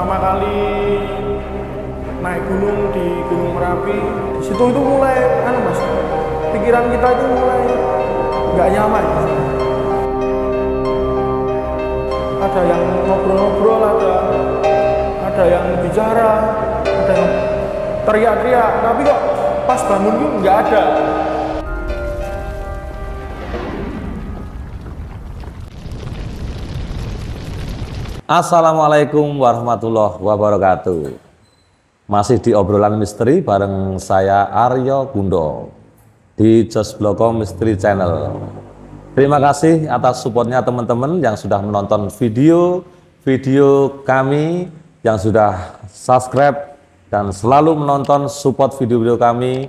pertama kali naik gunung di Gunung Merapi, di situ itu mulai mas, pikiran kita itu mulai nggak nyaman. Ada yang ngobrol-ngobrol, ada yang bicara, ada yang teriak-teriak, tapi kok pas bangun itu nggak ada. Assalamualaikum warahmatullahi wabarakatuh. Masih di obrolan misteri bareng saya Aryo Gundo di Jos Bloko Misteri Channel. Terima kasih atas supportnya teman-teman yang sudah menonton video kami, yang sudah subscribe dan selalu menonton support video-video kami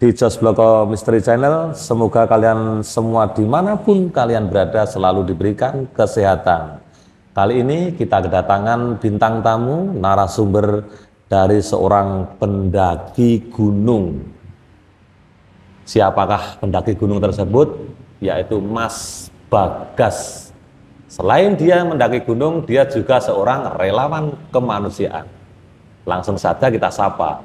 di Jos Bloko Misteri Channel. Semoga kalian semua dimanapun kalian berada selalu diberikan kesehatan. Kali ini kita kedatangan bintang tamu, narasumber dari seorang pendaki gunung. Siapakah pendaki gunung tersebut? Yaitu Mas Bagas. Selain dia mendaki gunung, dia juga seorang relawan kemanusiaan. Langsung saja kita sapa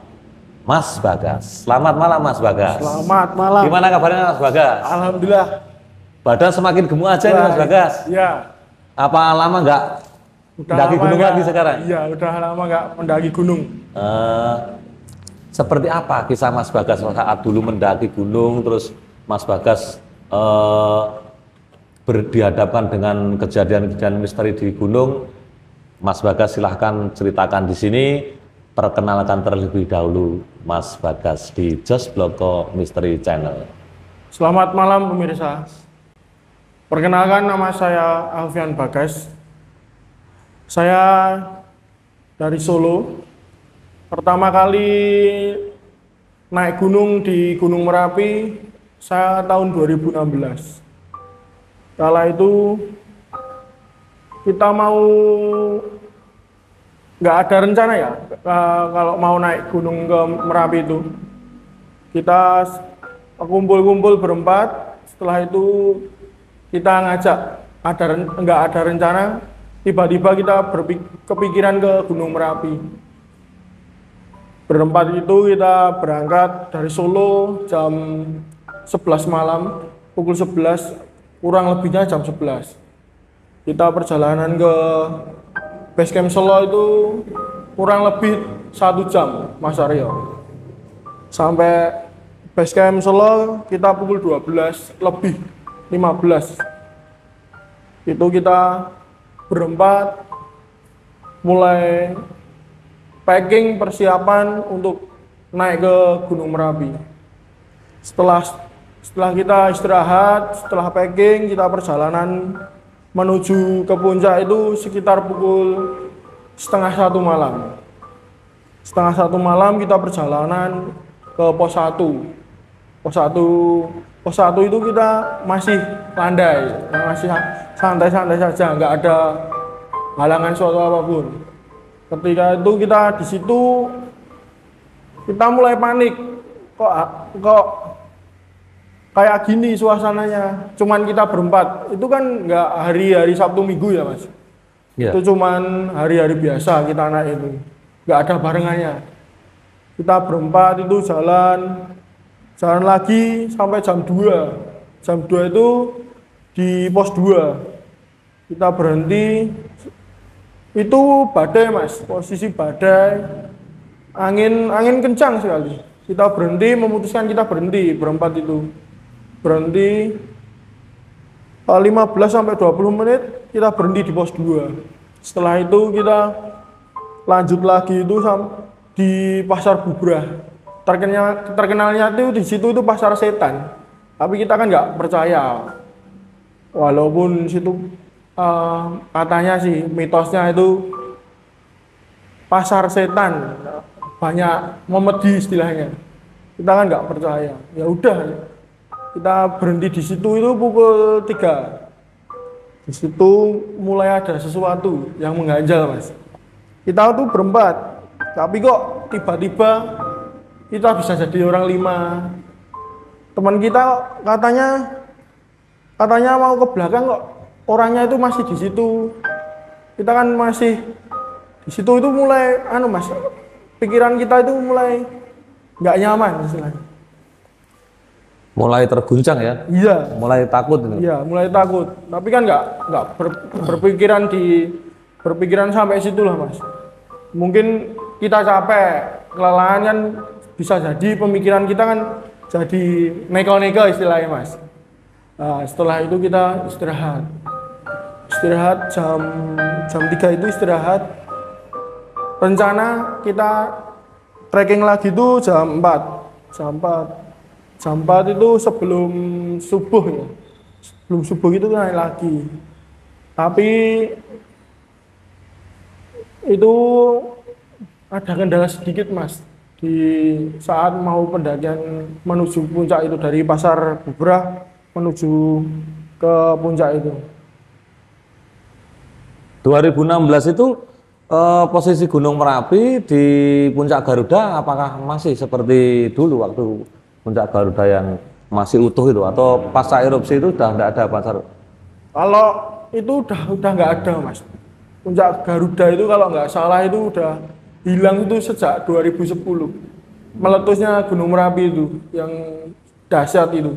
Mas Bagas. Selamat malam Mas Bagas. Selamat malam. Gimana kabarnya Mas Bagas? Alhamdulillah. Badan semakin gemuk aja nih Mas Bagas. Iya. Apa lama nggak mendaki gunung lagi sekarang? Iya, udah lama nggak mendaki gunung. Seperti apa kisah Mas Bagas saat dulu mendaki gunung, terus Mas Bagas dihadapkan dengan kejadian-kejadian misteri di gunung? Mas Bagas silahkan ceritakan di sini. Perkenalkan terlebih dahulu Mas Bagas di Jos Bloko Misteri Channel. Selamat malam pemirsa. Perkenalkan, nama saya Alfian Bagas. Saya dari Solo. Pertama kali naik gunung di Gunung Merapi saya tahun 2016. Kala itu kita nggak ada rencana ya kalau mau naik gunung ke Merapi itu. Kita kumpul-kumpul berempat. Setelah itu kita ngajak, nggak ada rencana, tiba-tiba kita kepikiran ke Gunung Merapi. Berempat itu kita berangkat dari Solo jam 11 malam, pukul 11, kurang lebihnya jam 11. Kita perjalanan ke base camp Solo itu kurang lebih 1 jam, Mas Aryo. Sampai base camp Solo kita pukul 12 lebih 15. Itu kita berempat mulai packing persiapan untuk naik ke Gunung Merapi. Setelah kita istirahat, setelah packing, kita perjalanan menuju ke puncak itu sekitar pukul setengah 1 malam. Setengah 1 malam kita perjalanan ke pos 1. Pos 1 itu kita masih landai, masih santai-santai saja, nggak ada halangan suatu apapun. Ketika itu kita di situ, kita mulai panik, kok kayak gini suasananya. Cuman kita berempat, itu kan nggak hari-hari Sabtu Minggu ya Mas. Yeah. Itu cuman hari-hari biasa kita naik itu, nggak ada barengannya. Kita berempat itu jalan lagi sampai jam 2. Jam 2 itu di pos 2. Kita berhenti. Itu badai Mas, posisi badai. Angin kencang sekali. Kita berhenti, memutuskan kita berhenti berempat itu. Berhenti 15 sampai 20 menit kita berhenti di pos 2. Setelah itu kita lanjut lagi itu di Pasar Bubrah. Terkenalnya itu di situ itu pasar setan, tapi kita kan nggak percaya, walaupun situ katanya sih mitosnya itu pasar setan, banyak memedi istilahnya. Kita kan nggak percaya, ya udah kita berhenti di situ itu pukul 3. Di situ mulai ada sesuatu yang mengganjal Mas. Kita tuh berempat, tapi kok tiba-tiba kita bisa jadi orang 5. Teman kita katanya mau ke belakang kok orangnya itu masih di situ. Kita kan masih Di situ itu mulai Mas, pikiran kita itu mulai nggak nyaman istilahnya. Mulai terguncang ya? Iya. Mulai takut ini? Iya, mulai takut. Tapi kan nggak berpikiran sampai situ lah Mas. Mungkin kita capek, kelelahan kan bisa jadi pemikiran kita kan jadi neko-neko istilahnya Mas. Nah, setelah itu kita istirahat jam 3 itu istirahat. Rencana kita trekking lagi itu jam 4 itu sebelum subuh ya. Sebelum subuh itu naik lagi. Tapi itu ada kendala sedikit Mas. Di saat mau pendakian menuju puncak itu dari Pasar Bubrah menuju ke puncak itu. 2016 itu posisi Gunung Merapi di puncak Garuda apakah masih seperti dulu waktu puncak Garuda yang masih utuh itu, atau pasca erupsi itu udah nggak ada pasar? Kalau itu udah nggak ada Mas. Puncak Garuda itu kalau nggak salah itu udah hilang itu sejak 2010. Meletusnya Gunung Merapi itu yang dahsyat itu.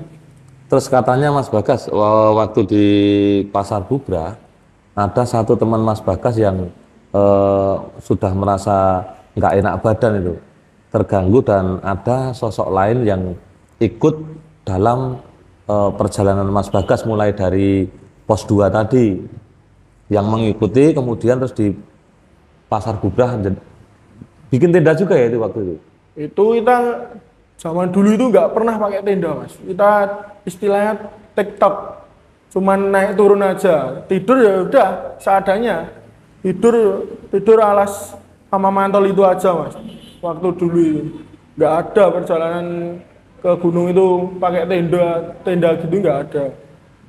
Terus katanya Mas Bagas waktu di Pasar Bubrah ada satu teman Mas Bagas yang sudah merasa nggak enak badan itu, terganggu, dan ada sosok lain yang ikut dalam perjalanan Mas Bagas mulai dari pos 2 tadi yang mengikuti, kemudian terus di Pasar Bubrah bikin tenda juga ya itu waktu itu? Itu kita zaman dulu itu nggak pernah pakai tenda Mas, kita istilahnya TikTok, cuman naik turun aja, tidur ya udah seadanya, tidur alas sama mantol itu aja Mas. Waktu dulu itu nggak ada perjalanan ke gunung itu pakai tenda gitu, nggak ada.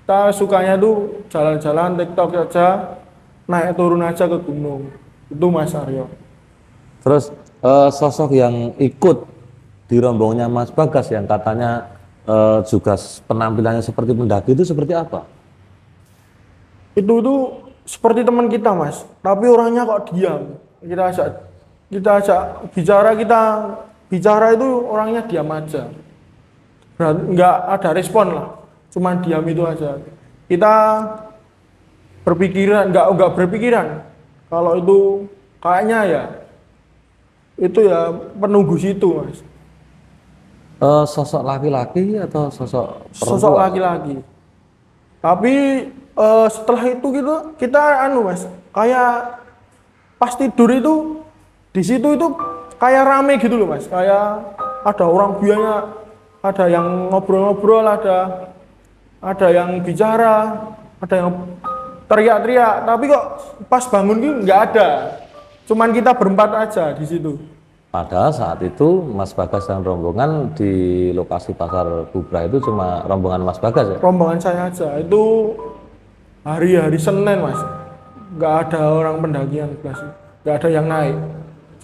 Kita sukanya tuh jalan-jalan TikTok aja, naik turun aja ke gunung. Itu Mas Aryo. Terus sosok yang ikut di rombongnya Mas Bagas yang katanya juga penampilannya seperti pendaki itu seperti apa? Itu seperti teman kita Mas, tapi orangnya kok diam. Kita ajak bicara itu orangnya diam aja. Nggak ada respon lah, cuman diam itu aja. Kita nggak berpikiran kalau itu kayaknya ya itu ya penunggu situ Mas. Sosok laki-laki atau sosok perempuan? Sosok laki-laki. Tapi setelah itu kita Mas, kayak pas tidur itu di situ itu kayak rame gitu loh Mas, kayak ada orang banyak, ada yang ngobrol-ngobrol, ada yang bicara, ada yang teriak-teriak, tapi kok pas bangun gitu nggak ada, cuman kita berempat aja di situ. Padahal saat itu Mas Bagas dan rombongan di lokasi Pasar Bubrah itu cuma rombongan Mas Bagas ya? Rombongan saya aja, itu hari Senin Mas, nggak ada orang pendakian, nggak ada yang naik,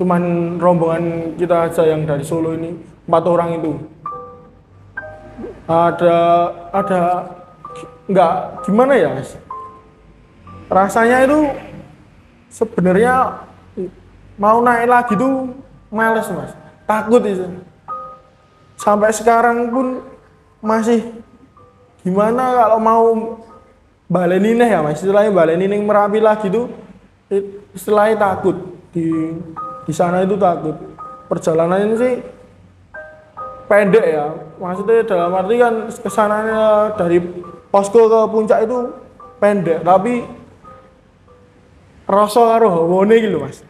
cuman rombongan kita aja yang dari Solo ini 4 orang itu. Ada nggak gimana ya Mas, rasanya itu sebenarnya mau naik lagi tuh males Mas, takut itu. Sampai sekarang pun masih gimana kalau mau baleni nih ya Mas, istilahnya baleni ning Merapi lagi tuh istilahnya takut. Di sana itu takut. Perjalanannya sih pendek ya, maksudnya dalam arti kan kesananya dari posko ke puncak itu pendek, tapi rasa karo hawane gitu Mas,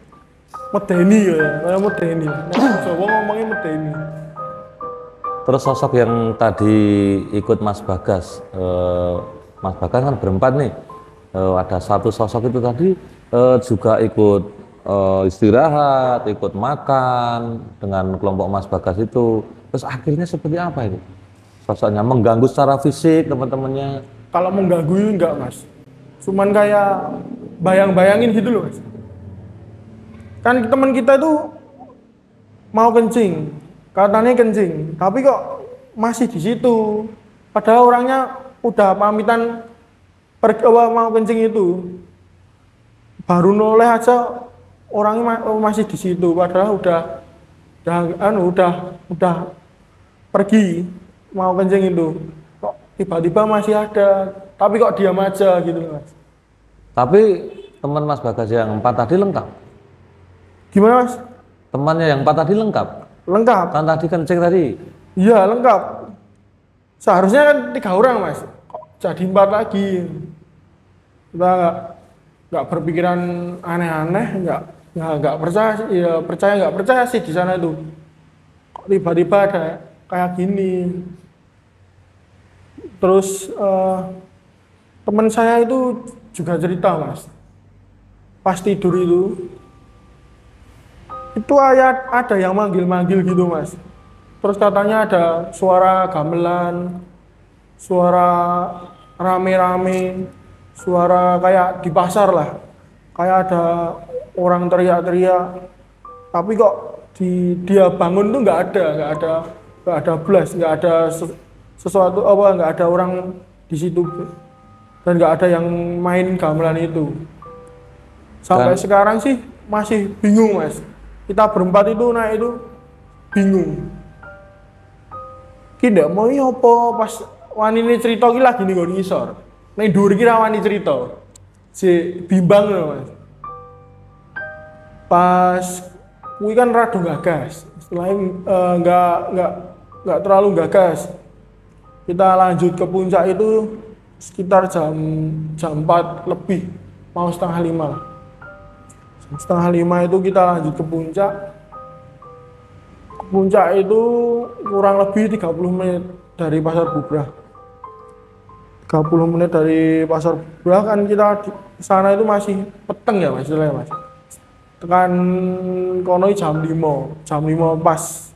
medeni ya, kayak medeni. Coba ngomongin medeni. Terus sosok yang tadi ikut Mas Bagas, Mas Bagas kan berempat nih, ada satu sosok itu tadi juga ikut istirahat, ikut makan dengan kelompok Mas Bagas itu. Terus akhirnya seperti apa ini? Sosoknya mengganggu secara fisik teman-temannya? Kalau mengganggu enggak Mas, cuman kayak bayang-bayangin gitu loh Mas. Kan teman kita itu mau kencing, katanya kencing, tapi kok masih di situ. Padahal orangnya udah pamitan mau kencing itu, baru noleh aja orangnya masih di situ, padahal udah pergi mau kencing itu. Kok tiba-tiba masih ada, tapi kok diam aja gitu Mas. Tapi teman Mas Bagas yang 4 tadi lengkap? Gimana Mas? Temannya yang 4 tadi lengkap? Lengkap. Kan tadi kencing tadi? Iya lengkap. Seharusnya kan 3 orang Mas, kok jadi 4 lagi. Kita nggak berpikiran aneh-aneh, nggak percaya, ya percaya nggak percaya sih di sana itu. Kok tiba-tiba ada kayak gini. Terus teman saya itu juga cerita Mas, pas tidur itu ada yang manggil-manggil gitu Mas. Terus katanya ada suara gamelan, suara rame-rame, suara kayak di pasar lah, kayak ada orang teriak-teriak. Tapi kok dia bangun tuh nggak ada belas, nggak ada sesuatu apa, nggak ada orang di situ dan nggak ada yang main gamelan itu. Sampai sekarang sih masih bingung Mas. Kita berempat itu naik itu bingung. Kita mau apa pas wani ini cerita ki lagi nih gon ngisor. Nek dhuwur ki ra wani cerita. Si bimbang lho Mas. Pas kuwi kan rada gagas. Setelah enggak terlalu gagas. Kita lanjut ke puncak itu sekitar jam 4 lebih, mau setengah 5 lah. Setengah 5 itu kita lanjut ke puncak. Puncak itu kurang lebih 30 menit dari Pasar Bubrah. 30 menit dari Pasar Bubrah kan kita di sana itu masih peteng ya Mas, Mas. Tekan kono jam 5 pas.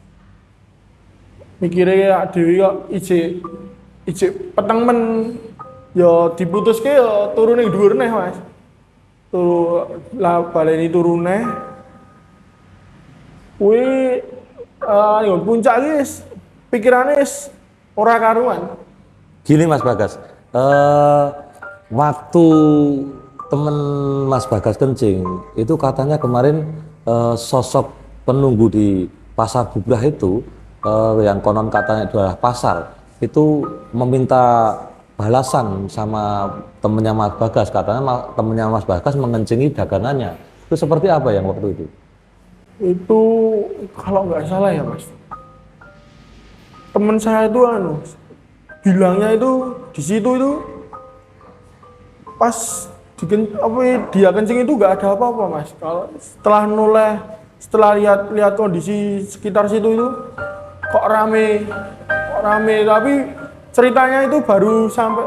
Mikirnya dhewe kok ijik peteng men ya diputuske ya turun ning dhuwur neh Mas. Turu lah baleni turun neh. Kuwi puncak guys, pikirannya ora karuan. Gini Mas Bagas, waktu temen Mas Bagas kencing itu katanya kemarin sosok penunggu di Pasar Bubrah itu yang konon katanya adalah pasar itu meminta balasan sama temennya Mas Bagas, katanya temennya Mas Bagas mengencingi dagangannya. Itu seperti apa yang waktu itu? Itu kalau nggak salah ya Mas, teman saya itu bilangnya itu di situ itu pas dia kencing itu nggak ada apa-apa Mas. Kalau setelah lihat kondisi sekitar situ itu kok rame tapi ceritanya itu baru sampai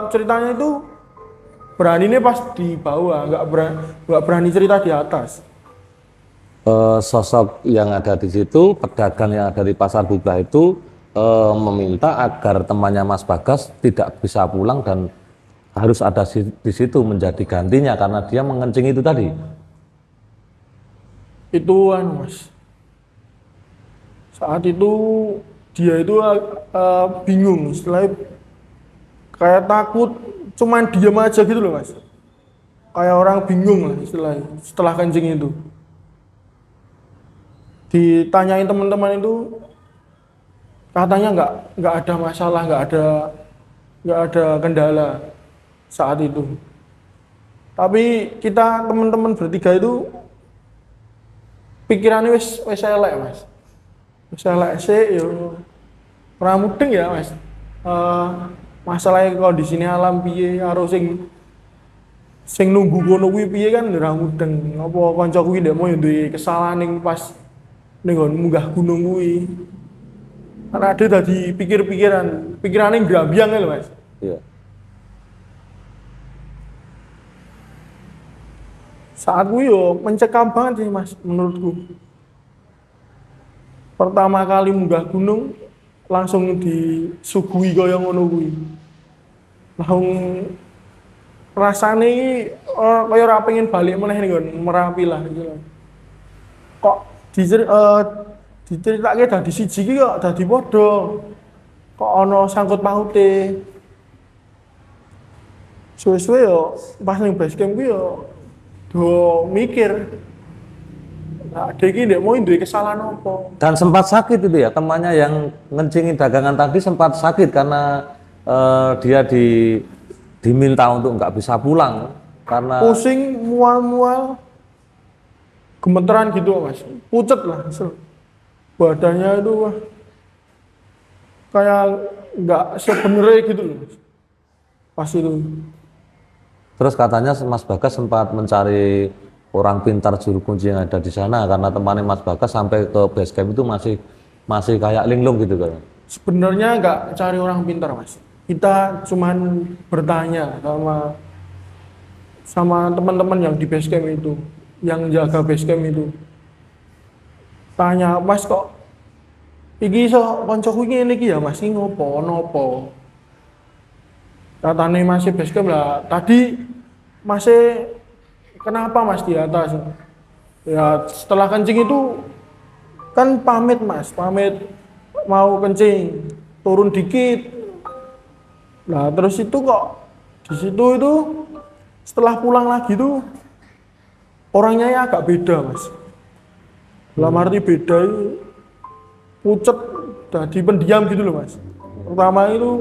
ceritanya itu beraninya pas di bawah, nggak berani cerita di atas. Sosok yang ada di situ, pedagang yang ada di Pasar Bubrah itu meminta agar temannya Mas Bagas tidak bisa pulang dan harus ada di situ menjadi gantinya karena dia mengencing itu tadi. Itu Mas, saat itu dia itu bingung, setelah kayak takut, cuman diam aja gitu loh Mas, kayak orang bingung lah setelah kencing itu. Ditanyain teman-teman itu katanya nggak ada masalah, nggak ada kendala saat itu. Tapi kita teman-teman bertiga itu pikirannya wis elek Mas, wis elek sih yo ora mudeng ya Mas. Masalahnya kondisinya alam piye karo sing nunggu kono kuwi piye kan ora mudeng. Apa kanca kuwi ndek mau duwe kesalahan ning pas ning munggah gunung kuwi. Karena ada tadi pikirannya ngrambyang lho Mas. Iya. Saat kuwi yo mencekam banget sih Mas menurutku. Pertama kali munggah gunung langsung disuguhi kaya ngono kuwi. Langsung rasane iki kaya ora pengen balik meneh ning Merapi lah gitu. Kok diceritake dadi siji iki kok dadi padha. Kok ana sangkut paute. Suwe-suwe yo pas ning base camp kuwi yo do mikir Nah, dia ini ndek mau duwe kesalahan apa? Dan sempat sakit itu ya, temannya yang ngencingin dagangan tadi sempat sakit karena dia diminta untuk nggak bisa pulang karena Pusing, mual-mual, gemeteran gitu Mas. Pucet lah. Badannya itu wah, kayak nggak sebenarnya gitu loh Mas. Pas itu. terus katanya Mas Bagas sempat mencari orang pintar juru kunci yang ada di sana karena temannya Mas Bagas sampai ke base camp itu masih kayak linglung gitu kan. Sebenarnya nggak cari orang pintar Mas. Kita cuman bertanya sama teman-teman yang di base camp itu, yang jaga base camp itu. Tanya, Mas kok iki iso koncoku ngene iki ya Mas, iki ngopo nopo? Katanya masih base camp lah. Tadi masih kenapa Mas di atas? Ya setelah kencing itu kan pamit Mas, pamit mau kencing, turun dikit. Nah terus itu kok di situ itu setelah pulang lagi tuh orangnya ya agak beda Mas. Dalam arti beda itu pucet, jadi pendiam gitu loh Mas. Pertama itu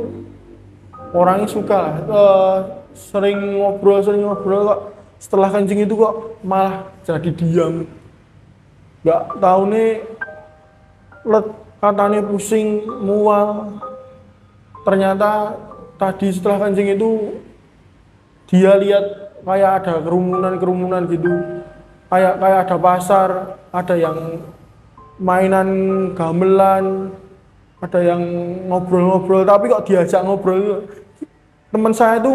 orangnya suka lah, sering ngobrol kok setelah kencing itu kok malah jadi diam. Nggak tahu nih katanya pusing, mual. Ternyata tadi setelah kencing itu dia lihat kayak ada kerumunan gitu, kayak ada pasar, ada yang mainan gamelan, ada yang ngobrol-ngobrol, tapi kok diajak ngobrol. Teman saya itu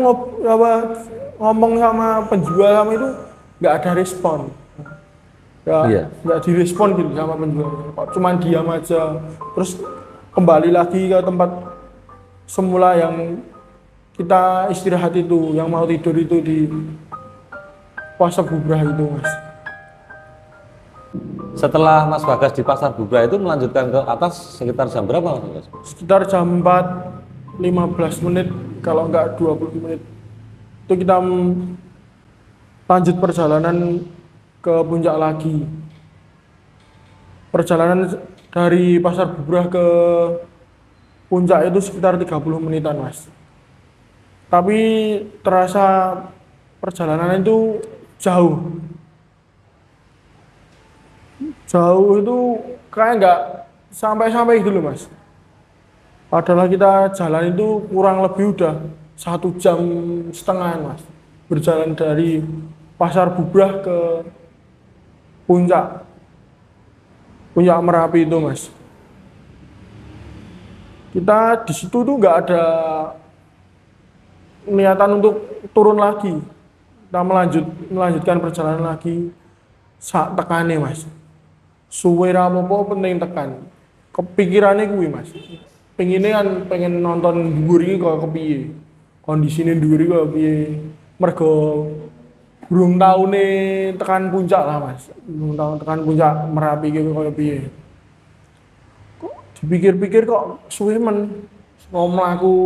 ngomong sama penjual sama itu nggak ada respon, nggak direspon gitu sama penjual, kok cuman diam aja. Terus kembali lagi ke tempat semula yang kita istirahat itu, yang mau tidur itu di Pasar Bubrah itu Mas. Setelah Mas Bagas di Pasar Bubrah itu melanjutkan ke atas sekitar jam berapa Mas Bagas? Sekitar jam 4, 15 menit kalau enggak 20 menit itu kita lanjut perjalanan ke puncak lagi. Perjalanan dari Pasar Bubrah ke puncak itu sekitar 30 menitan Mas. Tapi terasa perjalanan itu jauh itu kayak nggak sampai gitu loh Mas. Padahal kita jalan itu kurang lebih udah 1,5 jam Mas, berjalan dari Pasar Bubrah ke puncak Merapi itu Mas. Kita di situ tuh nggak ada niatan untuk turun lagi. Kita melanjutkan perjalanan lagi saat tekane Mas. Suwe ra apa-apa penting tekan. Kepikirannya kuwi Mas. Pengen nonton dhuwur iki kok kepiye. Kondisine dhuwur iki kok piye. Mergo burung taune tekan puncak lah Mas. Burung taun tekan puncak Merapi iki kok piye. Kok dipikir-pikir kok suwe men mlaku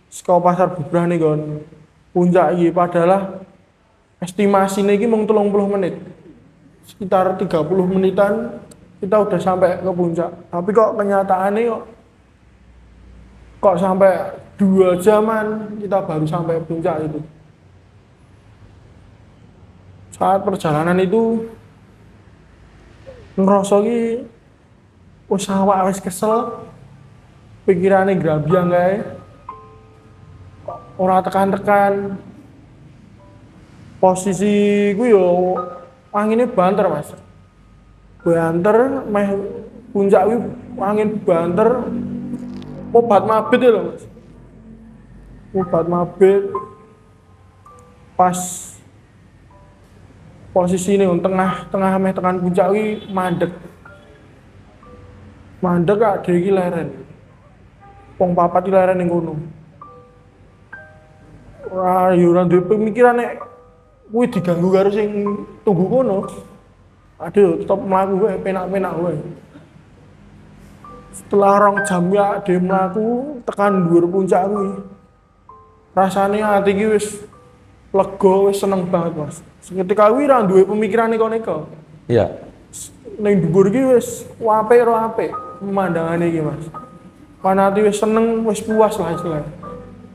saka Pasar Bubrah nih kon puncak iki, padahal estimasinya ini mau 30 menit, sekitar 30 menitan kita udah sampai ke puncak. Tapi kok kenyataannya kok sampai 2 jaman kita baru sampai puncak itu. Saat perjalanan itu ngerasa ki awak wis kesel, pikirannya grabiang kae. Ora tekan-tekan. Posisi gue yo anginnya banter Mas. Banter meh puncak gue angin banter. Obat mabit ya loh Mas. Obat mabit. Pas posisi ini tengah meh tekan puncak gue mandek. Mandek gak ada iki leren. Wong papat iki leren ning kono. Wah, yo ora duwe pemikiran nek kuwi diganggu karo sing tunggu kono. Aduh, tetep mlaku wae penak-penak wae. Setelah 2 jam ya ade mlaku tekan dhuwur puncak kuwi. Rasane ati iki wis lega, wis seneng banget, Mas. Seketika kuwi ra duwe pemikiran neko-neko. Iya. ning dhuwur iki wis apik ro apik pemandangane iki Mas. Panati wis seneng, wis puas lah istilahnya.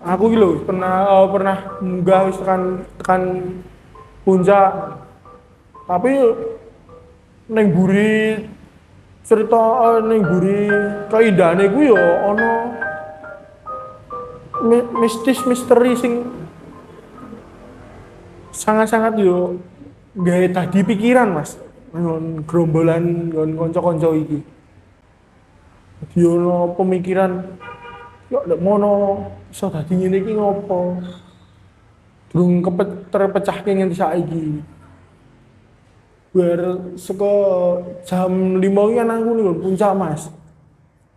Aku iki lho pernah munggah wis tekan puncak. Tapi ning buri cerita ning buri keindahan iku ya ana mistis misteri sing sangat-sangat yo gawe tadi pikiran Mas. Ngon gerombolan ngon kanca-kanca iki. Dadi ono pemikiran kok nek mono iso dadi ngene iki ngopo? Durung terpecahke nganti saiki. Biar saka jam 5 iki kan aku ning puncak Mas.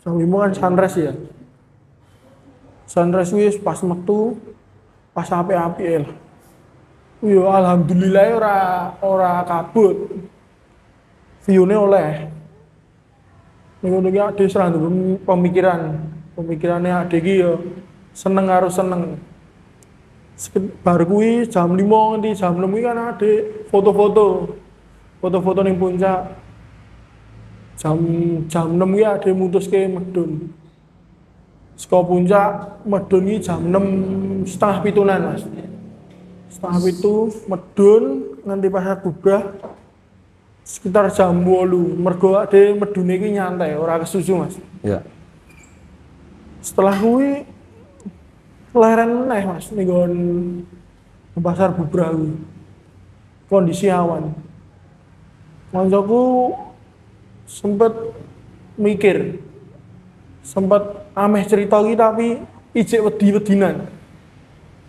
Jam 5 kan sunrise ya. Sunrise wis pas metu pas apik-apik lah. Yo alhamdulillah ora kabut. View-ne oleh. Ning ngono iki ade serang pemikirannya ade iki yo seneng karo seneng. Bar kuwi jam 5 nganti jam 6 kan ade foto-foto ning puncak. Jam 6 iki ade mutuske medun. Saka puncak medun iki jam 6:30 Mas. 6:30 medun nganti pasar bubrah sekitar jam 8 mergo ade medune iki nyantai ora kesusu Mas. Iya. Setelah kuwi leren meneh Mas ning pasar bubrah kuwi. Kondisi awan. Kancaku sempet mikir sempet ameh cerita iki tapi ijek wedi-wedinan.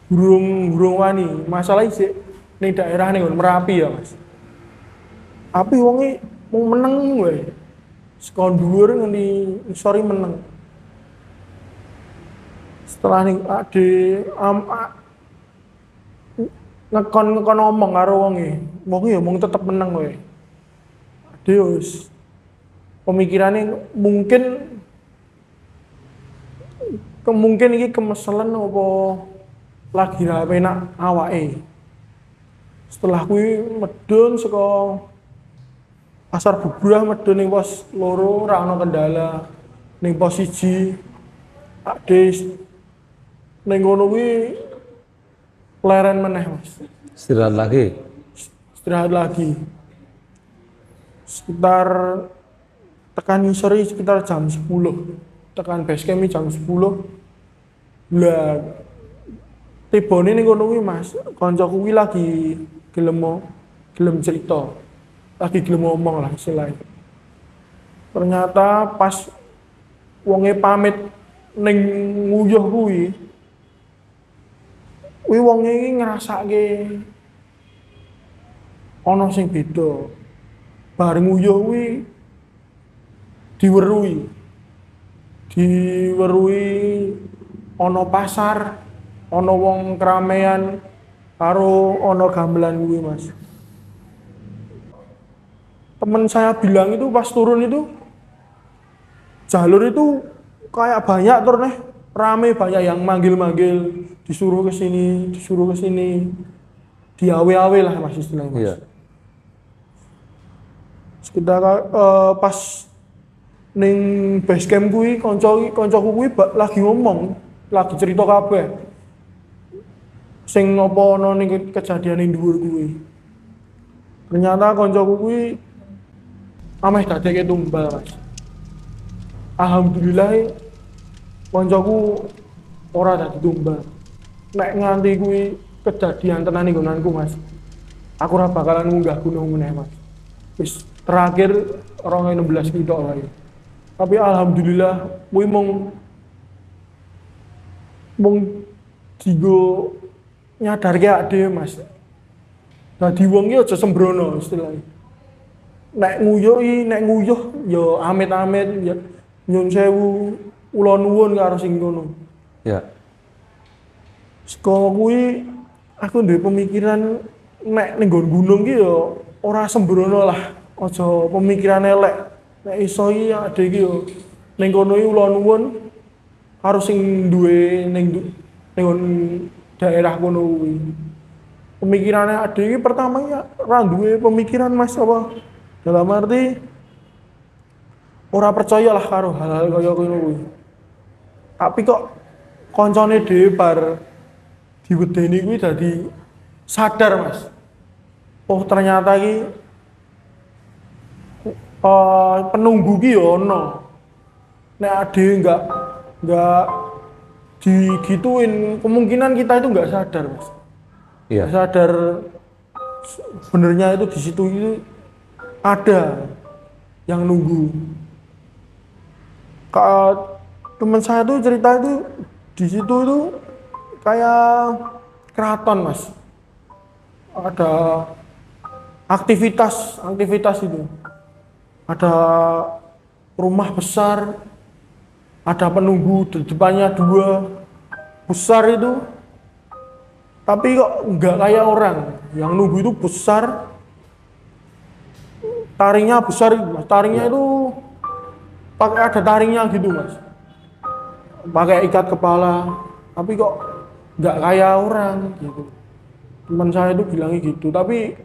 Burung wani, masalah isik ning daerah ning Merapi ya, Mas. Tapi wonge mung meneng wae. Saka dhuwur ngendi sore meneng. Setelah ning ade ngekon ngomong karo wonge ya mung tetep meneng wae. Ade wis pemikirane mungkin iki kemeselen apa lagi ra penak awake. Setelah kuwi medun saka pasar bubrah medun ning pos 2 ora ana kendala. Ning pos 1 ade ning ngono kuwi leren meneh, Mas. Istirahat lagi. Istirahat lagi. Sekitar tekan sore sekitar jam 10. Tekan base camp jam 10. Lah tibane ning kono kuwi Mas, kancaku kuwi lagi gelem cerita. Lagi gelem ngomong lah istilahnya. Ternyata pas wonge pamit ning nguyuh kuwi wonge iki ngrasake ana sing beda. Bar nguyuh kuwi diweruhi ana pasar, ana wong keramaian karo ana gamelan kuwi Mas. Temen saya bilang itu pas turun itu jalur itu kayak banyak terus nih rame, banyak yang manggil-manggil, disuruh ke sini, diawe-awe lah Mas istilahnya Mas. Iya. Sekitar pas ning base camp kuwi kancaku kuwi lagi ngomong, lagi cerita kabeh. Sing apa ana ning kejadian ning dhuwur kuwi. Ternyata kancaku kuwi ameh dadekke tumbal, Mas. Alhamdulillah kancaku ora dadi tumbal. Nek nganti kuwi kejadian tenan ning nggonanku, Mas. Aku ora bakalan munggah gunung meneh, Mas. Wis terakhir 2016 ki tok wae. Tapi alhamdulillah kuwi mung digo nyadarke ade Mas. Dadi wong iki aja sembrono istilahnya. Nek nguyuh ya amit-amit ya nyun sewu kula nuwun karo sing ngono. Ya. Saka kuwi aku duwe pemikiran nek ning gunung ki ya ora sembrono lah. Aja pemikiran elek. Nek iso iki ade iki yo ning kono iki kula nuwun karo sing duwe ning daerah kono kuwi. Pemikirane ade iki pertama ya ora duwe pemikiran Mas apa dalam arti ora percaya lah karo hal-hal kaya ngono kuwi. Tapi kok koncone dhewe bar diwedeni kuwi dadi sadar Mas. Oh ternyata ki penunggu ki yo ono. Nek ade enggak digituin, kemungkinan kita itu enggak sadar Mas. Iya. Sadar sebenarnya itu di situ itu ada yang nunggu. Teman saya tuh cerita itu di situ itu kayak keraton Mas. Ada aktivitas itu. Ada rumah besar, ada penunggu di depannya 2 besar itu. Tapi kok nggak kayak orang yang nunggu itu besar, taringnya besar itu Mas. Taringnya itu pakai ada taringnya gitu Mas, pakai ikat kepala, tapi kok nggak kayak orang gitu. Teman saya itu bilangnya gitu, tapi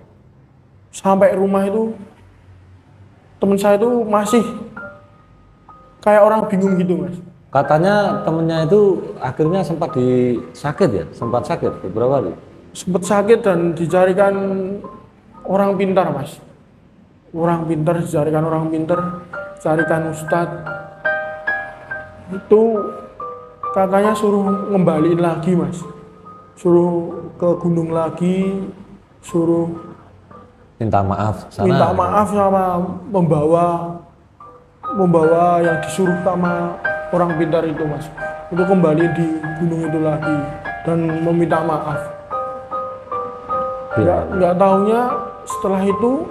sampai rumah itu teman saya itu masih kayak orang bingung gitu Mas. Katanya temennya itu akhirnya sempat sakit ya, sempat sakit beberapa hari. Sempat sakit dan dicarikan orang pintar Mas. Orang pintar, dicarikan orang pintar, carikan ustadz. Itu katanya suruh ngembaliin lagi Mas. Suruh ke gunung lagi, suruh Minta maaf sana. minta maaf sama membawa yang disuruh sama orang pintar itu Mas, untuk kembali di gunung itu lagi dan meminta maaf. Iya. Nggak taunya setelah itu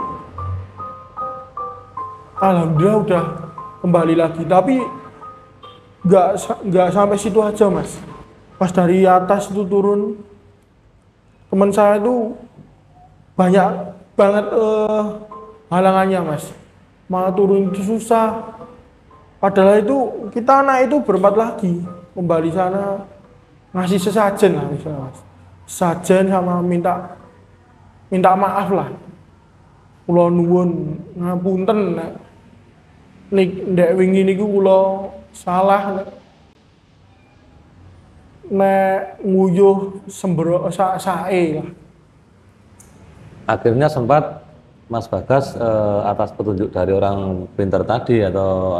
alhamdulillah udah kembali lagi, tapi nggak sampai situ aja Mas. Pas dari atas itu turun, teman saya itu banyak banget halangannya Mas, malah turun itu susah. Padahal itu kita naik itu berempat lagi kembali sana, ngasih sesajen lah misalnya Mas, sesajen sama minta maaf lah. Kula nuwun ngapunten ndek wingi niku kula salah nek nguyuh sembro sae lah. Akhirnya sempat Mas Bagas atas petunjuk dari orang pintar tadi atau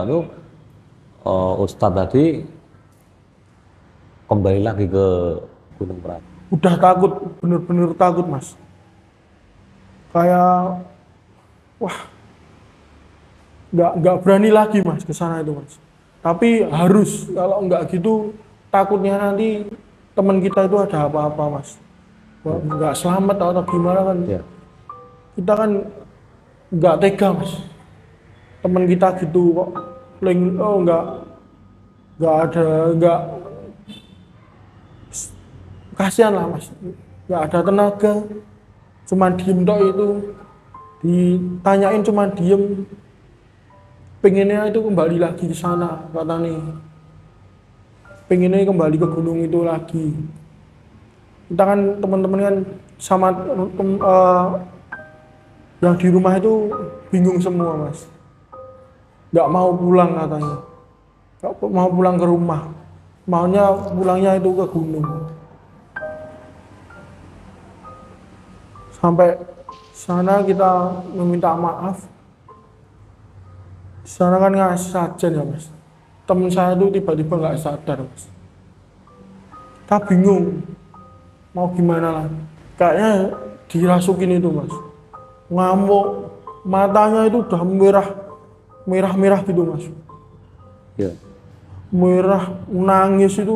Ustadz tadi kembali lagi ke Gunung Merapi. Udah takut, bener-bener takut Mas. Kayak wah, nggak berani lagi Mas ke sana itu Mas. Tapi harus, kalau nggak gitu takutnya nanti teman kita itu ada apa-apa Mas. Nggak selamat atau gimana kan? Ya. Kita kan nggak tega Mas. Teman kita gitu kok, nggak kasihan lah Mas. Nggak ada tenaga, cuman diem tok itu. Ditanyain cuman diem. Pengennya itu kembali lagi ke sana, katanya. Pengennya kembali ke gunung itu lagi. Kita kan teman-teman kan sama yang di rumah itu bingung semua Mas. Nggak mau pulang katanya. Nggak mau pulang ke rumah. Maunya pulangnya itu ke gunung. Sampai sana kita meminta maaf. Di sana kan ngasih sajen ya Mas. Temen saya itu tiba-tiba nggak sadar Mas. Kita bingung mau gimana lah. Kayaknya dirasukin itu Mas. Ngamuk, matanya itu udah merah gitu Mas. Ya. Merah, nangisnya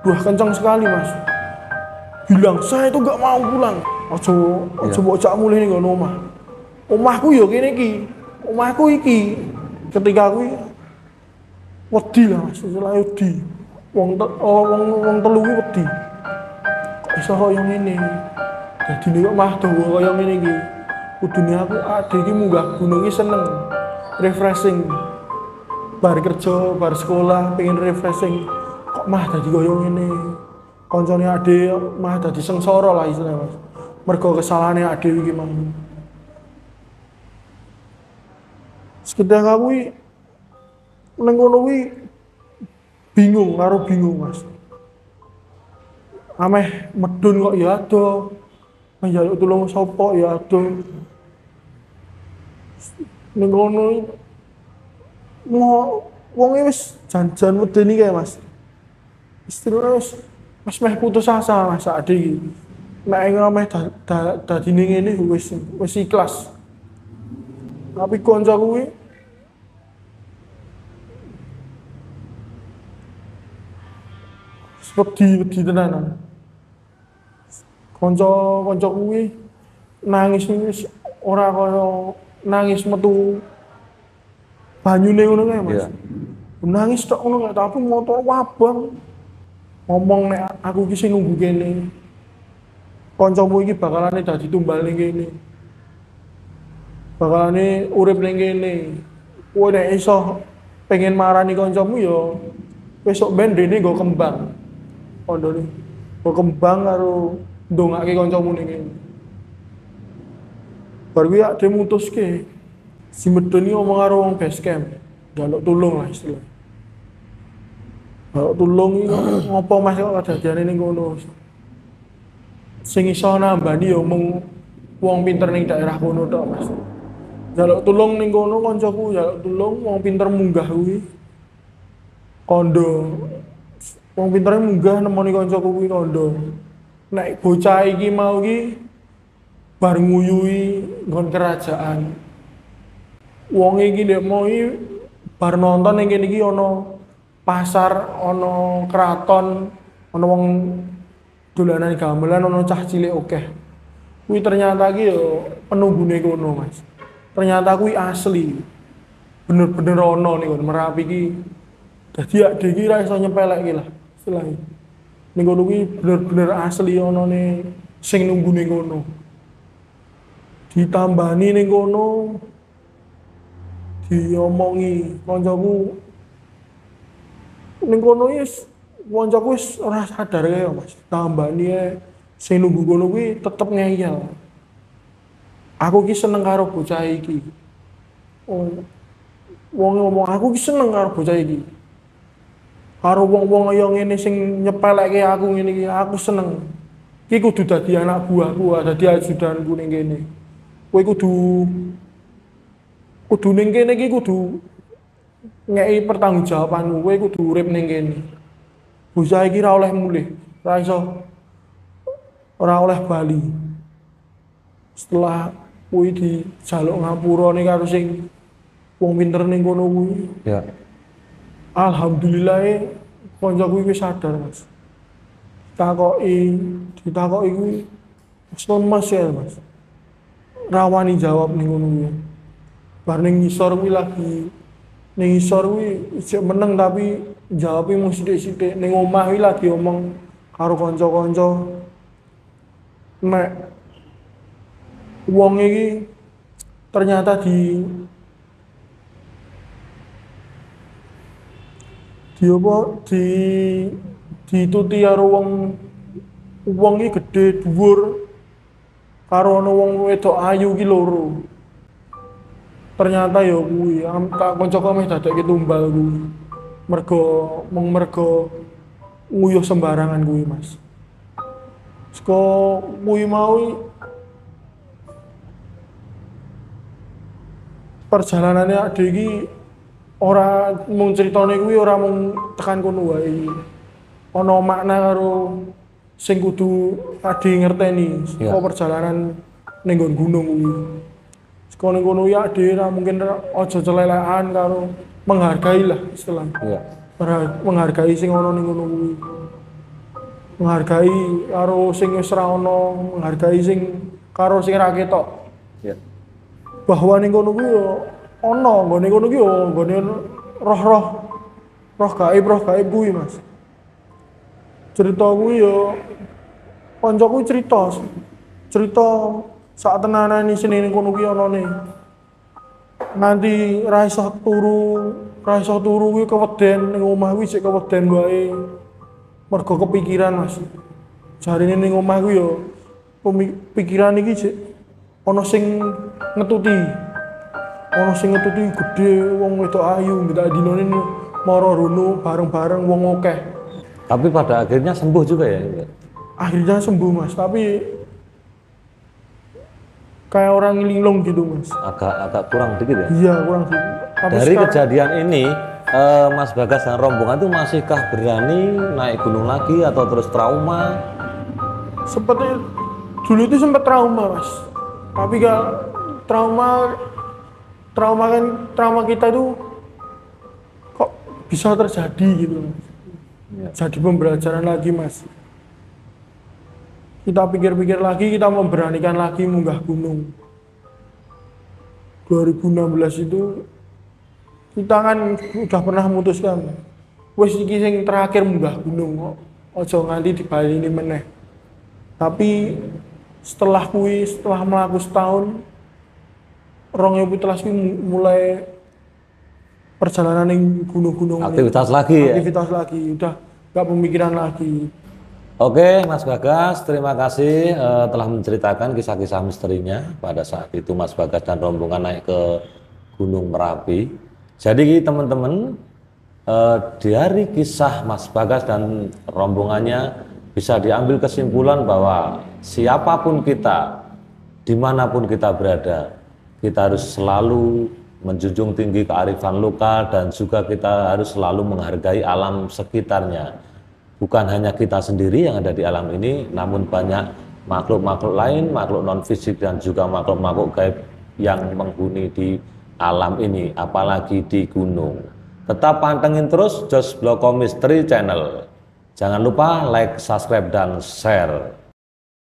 udah kencang sekali Mas. Bilang saya itu gak mau pulang. Ojo bocah mulai nih gak omah. Omahku yo kene iki. Omahku iki. Ketika aku wedi lah Mas, setelah wedi. Wong telu ku wedi. Kok iso koyo ngene. Dadi nek omah dawa koyo ngene iki. Kudune aku ade iki munggah gunung iki seneng. Refreshing. Bar kerja, bar sekolah pengen refreshing. Kok mah dadi koyo ngene. Koncone ade mah dadi sengsara lah istilahnya Mas. Mergo kesalahane ade iki mang. Seketika kuwi ning kono kuwi bingung Mas. Ameh medun kok ya ado. Njaluk tulung sapa ya ado. Ning kono wong wis jan-jan medeni kae Mas. Istilahnya wis meh putus asa Mas sak iki. Nek ameh dadi ning ngene wis ikhlas. Tapi kanca kuwi wedi tenanan. Kanca kuwi nangis ora kaya nangis metu banyune ngono kae Mas. Iya. Nangis tok ngono kae tapi motor wabang. Ngomong nek aku iki sing nunggu kene. Kancamu iki bakalane dadi tumbal ning kene. Bakalane urip ning kene. Kowe nek iso pengen marani kancamu ya besok ben dene nggo kembang. Kondone. Nggo kembang karo ndongake kancamu ning kene. Bar kuwi ade mutuske. Si medeni ngomong karo wong base camp. Njaluk tulung lah istilahnya. Njaluk tulung iki ngopo Mas kok kadadiane ning kono. Sing iso nambani ya mung wong pinter ning daerah kono tok Mas. Njaluk tulung ning kono kancaku njaluk tulung wong pinter munggah kuwi. Kondo. Wong pintere munggah nemoni kancaku kuwi kondo. Nek bocah iki mau iki bar nguyuhi nggon kerajaan. Wong iki ndek mau iki bar nonton ning kene iki ana pasar, ana keraton, ana wong dolanan gamelan, ana cah cilik akeh. Kuwi ternyata iki yo penunggune kono, Mas. Ternyata kuwi asli. Bener-bener ana ning kono Merapi iki. Dadi ade iki ra iso nyepelek iki lah istilahnya. Ning kono kuwi bener-bener asli anane sing nunggune kono. Ditambani ning kono diomongi kancaku ning kono wis kancaku wis ora sadar kae Mas. Tambani sing nunggu kono kuwi tetep ngeyel. Aku ki seneng karo bocah iki. Wong ngomong aku ki seneng karo bocah iki. Karo wong-wong kaya ngene sing nyepelekke aku ngene iki, aku seneng. Ki kudu dadi anak buahku, dadi ajudanku ning kene. Kowe kudu ning kene iki kudu ngeki pertanggungjawabanmu, kowe kudu urip ning kene. Bocah iki ora oleh mulih, ora oleh bali. Setelah kuwi dijaluk ngapurane karo sing wong pinter ning kono kuwi. Ya. Alhamdulillah kancaku wis sadar, Mas. Ditakoki kuwi wis Mas ya, Mas. Rawani jawab ning ngono kuwi. Bar ning ngisor kuwi lagi ning ngisor kuwi isih meneng tapi jawabe mung sithik-sithik. Ning omah kuwi lagi omong karo kanca-kanca. Nek wong iki ternyata dituti karo wong iki gedhe dhuwur karo ana wong wedok ayu ki loro. Ternyata ya kuwi tak kancaku meh dadekke tumbal kuwi. Mergo nguyuh sembarangan kuwi, Mas. Saka kuwi mau perjalanannya ade iki ora mung critane kuwi ora mung tekan kono wae. Ana makna karo sing kudu ade ngerteni saka perjalanan ning gunung kuwi. Saka ning kono ya ade ora mungkin aja celelekan karo menghargai lah istilahnya. Iya. Menghargai sing ana ning kono kuwi. Menghargai karo sing wis ora ana, menghargai sing karo sing ra ketok. Iya. Bahwa ning kono kuwi yo ana, nggone kono ki yo nggone roh gaib kuwi, Mas. Cerita kuwi yo kancaku cerita sak tenanane sing ning kono kuwi anane. Nanti ra iso turu kuwi keweden ning omah kuwi sik keweden wae. Mergo kepikiran, Mas. Jarine ning omah kuwi yo pikiran iki sik ana sing ngetuti. ono sing ngetuti gede, wong wedok ayu, minta dinone moro rono bareng-bareng wong akeh. Tapi pada akhirnya sembuh juga ya? Akhirnya sembuh Mas, tapi kayak orang linglung gitu Mas. Agak kurang dikit ya? Iya kurang gitu. Tapi Dari sekarang, kejadian ini, Mas Bagas dan rombongan itu masihkah berani naik gunung lagi atau terus trauma? seperti dulu itu sempat trauma Mas. Tapi kalau trauma kita tuh kok bisa terjadi gitu Mas. Ya. Jadi pembelajaran lagi Mas. Kita pikir-pikir lagi, kita memberanikan lagi munggah gunung. 2016 itu kita kan udah pernah memutuskan wes iki sing terakhir munggah gunung kok ojo nganti dibaleni meneh. Tapi setelah melaku setahun 2017 mulai perjalanan yang gunung-gunung Aktivitas lagi ya? aktivitas lagi, udah gak pemikiran lagi. Oke, Mas Bagas, terima kasih telah menceritakan kisah-kisah misterinya pada saat itu Mas Bagas dan rombongan naik ke Gunung Merapi. Jadi teman-teman, dari kisah Mas Bagas dan rombongannya bisa diambil kesimpulan bahwa siapapun kita, dimanapun kita berada, kita harus selalu menjunjung tinggi kearifan lokal dan juga kita harus selalu menghargai alam sekitarnya. Bukan hanya kita sendiri yang ada di alam ini, namun banyak makhluk-makhluk lain, makhluk non-fisik dan juga makhluk-makhluk gaib yang menghuni di alam ini, apalagi di gunung. Tetap pantengin terus Jos Bloko Misteri Channel. Jangan lupa like, subscribe, dan share.